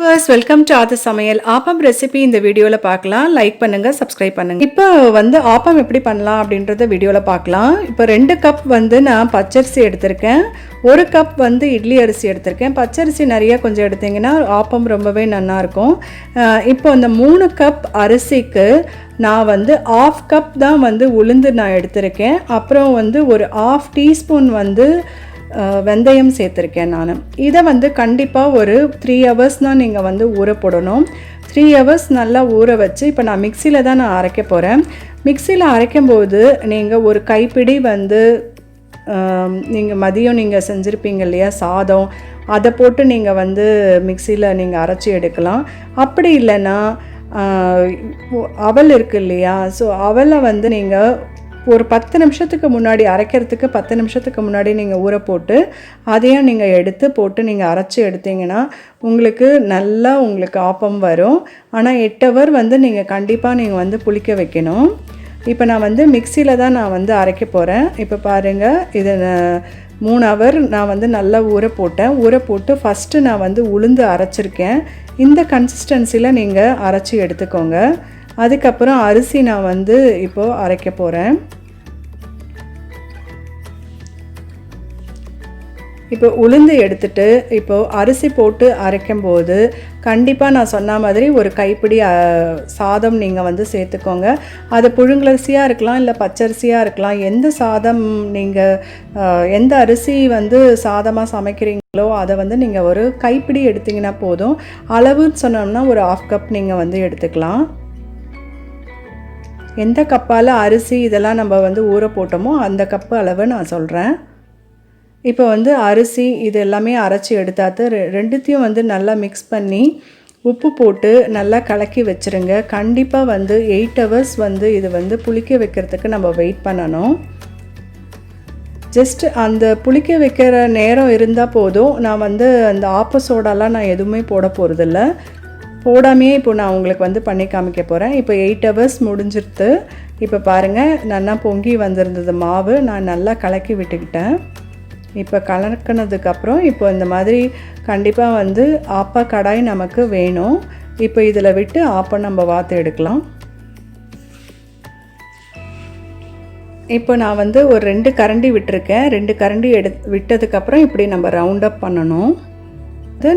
Welcome to aathusamayal. Appam recipe இந்த வீடியோவில் பார்க்கலாம். லைக் பண்ணுங்கள், சப்ஸ்கிரைப் பண்ணுங்கள். இப்போ ஆப்பம் எப்படி பண்ணலாம் அப்படின்றத வீடியோவில் பார்க்கலாம். இப்போ 2 கப் நான் பச்சரிசி எடுத்திருக்கேன். 1 கப் இட்லி அரிசி எடுத்திருக்கேன். பச்சரிசி நிறைய கொஞ்சம் எடுத்திங்கன்னா ஆப்பம் ரொம்பவே நல்லாயிருக்கும். இப்போ அந்த 3 கப் அரிசிக்கு நான் 1/2 கப் தான் உளுந்து நான் எடுத்திருக்கேன். அப்புறம் ஒரு 1/2 டீஸ்பூன் வெந்தயம் சேர்த்துருக்கேன் நான். இதை கண்டிப்பாக ஒரு 3 ஹவர்ஸ் தான் நீங்கள் ஊற போடணும். 3 ஹவர்ஸ் நல்லா ஊற வச்சு இப்போ நான் மிக்சியில் தான் நான் அரைக்க போகிறேன். மிக்சியில் அரைக்கும்போது நீங்கள் ஒரு கைப்பிடி நீங்கள் மதியம் நீங்கள் செஞ்சுருப்பீங்க இல்லையா சாதம், அதை போட்டு நீங்கள் மிக்சியில் நீங்கள் அரைச்சி எடுக்கலாம். அப்படி இல்லைன்னா அவல் இருக்குது இல்லையா, ஸோ அவலை நீங்கள் ஒரு 10 நிமிஷத்துக்கு முன்னாடி அரைக்கிறதுக்கு 10 நிமிஷத்துக்கு முன்னாடி நீங்கள் ஊற போட்டு அதையும் நீங்கள் எடுத்து போட்டு நீங்கள் அரைச்சி எடுத்தீங்கன்னா உங்களுக்கு ஆப்பம் வரும். ஆனால் 8 ஹவர் நீங்கள் கண்டிப்பாக நீங்கள் புளிக்க வைக்கணும். இப்போ நான் மிக்சியில் தான் நான் அரைக்க போகிறேன். இப்போ பாருங்கள், இதை 3 ஹவர் நான் நல்லா ஊற போட்டு ஃபஸ்ட்டு நான் உளுந்து அரைச்சிருக்கேன். இந்த கன்சிஸ்டன்சியில் நீங்கள் அரைச்சி எடுத்துக்கோங்க. அதுக்கப்புறம் அரிசி நான் இப்போது அரைக்க போகிறேன். இப்போ உளுந்து எடுத்துட்டு இப்போது அரிசி போட்டு அரைக்கும்போது கண்டிப்பாக நான் சொன்ன மாதிரி ஒரு கைப்பிடி சாதம் நீங்கள் சேர்த்துக்கோங்க. அது புழுங்கலரிசியாக இருக்கலாம், இல்லை பச்சரிசியாக இருக்கலாம். எந்த சாதம் நீங்கள் எந்த அரிசி சாதமாக சமைக்கிறீங்களோ அதை நீங்கள் ஒரு கைப்பிடி எடுத்திங்கன்னா போதும். அளவுன்னு சொன்னோம்னா ஒரு 1/2 கப் நீங்கள் எடுத்துக்கலாம். எந்த கப்பால் அரிசி இதெல்லாம் நம்ம ஊற போட்டோமோ அந்த கப்பு அளவு நான் சொல்கிறேன். இப்போ அரிசி இது எல்லாமே அரைச்சி எடுத்தாத்து ரெண்டுத்தையும் நல்லா மிக்ஸ் பண்ணி உப்பு போட்டு நல்லா கலக்கி வச்சுருங்க. கண்டிப்பாக 8 ஹவர்ஸ் இது புளிக்க வைக்கிறதுக்கு நம்ம வெயிட் பண்ணணும். ஜஸ்ட் அந்த புளிக்க வைக்கிற நேரம் இருந்தால் போதும். நான் அந்த ஆப்ப சோடாலாம் நான் எதுவுமே போட போகிறதில்ல. போடாமையே இப்போ நான் உங்களுக்கு பண்ணி காமிக்க போகிறேன். இப்போ 8 ஹவர்ஸ் முடிஞ்சிருது. இப்போ பாருங்கள், நல்லா பொங்கி வந்திருந்தது மாவு. நான் நல்லா கலக்கி விட்டுக்கிட்டேன். இப்போ கலக்கினதுக்கப்புறம் இப்போ இந்த மாதிரி கண்டிப்பாக ஆப்பா கடாய் நமக்கு வேணும். இப்போ இதில் விட்டு ஆப்பம் நம்ம வாத்து எடுக்கலாம். இப்போ நான் ஒரு 2 கரண்டி விட்டுருக்கேன். 2 கரண்டி விட்டதுக்கப்புறம் இப்படி நம்ம ரவுண்ட் அப் பண்ணணும்.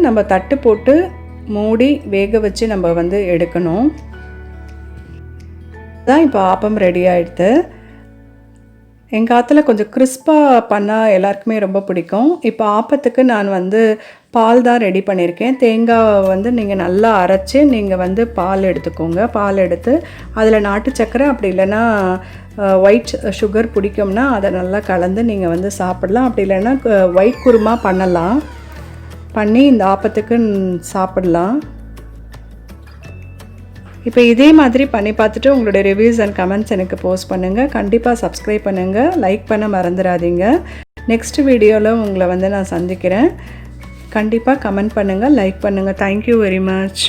நம்ம தட்டு போட்டு மூடி வேக வச்சு நம்ம எடுக்கணும். தான் இப்போ ஆப்பம் ரெடி ஆகிடுது. எங்கள் ஆற்றுல கொஞ்சம் கிறிஸ்பாக பண்ணால் எல்லாருக்குமே ரொம்ப பிடிக்கும். இப்போ ஆப்பத்துக்கு நான் பால் தான் ரெடி பண்ணியிருக்கேன். தேங்காய் நீங்கள் நல்லா அரைச்சி நீங்கள் பால் எடுத்துக்கோங்க. பால் எடுத்து அதில் நாட்டு சக்கரை அப்படி இல்லைன்னா ஒயிட் சுகர் பிடிக்கும்னா அதை நல்லா கலந்து நீங்கள் சாப்பிடலாம். அப்படி இல்லைன்னா ஒயிட் குருமா பண்ணி இந்த ஆப்பத்துக்கு சாப்பிடலாம். இப்போ இதே மாதிரி பண்ணி பார்த்துட்டு உங்களுடைய ரிவ்யூஸ் அண்ட் கமெண்ட்ஸ் எனக்கு போஸ்ட் பண்ணுங்கள். கண்டிப்பாக சப்ஸ்கிரைப் பண்ணுங்கள், லைக் பண்ண மறந்துடாதீங்க. நெக்ஸ்ட் வீடியோவில் உங்களை நான் சந்திக்கிறேன். கண்டிப்பாக கமெண்ட் பண்ணுங்கள், லைக் பண்ணுங்கள். Thank you very much.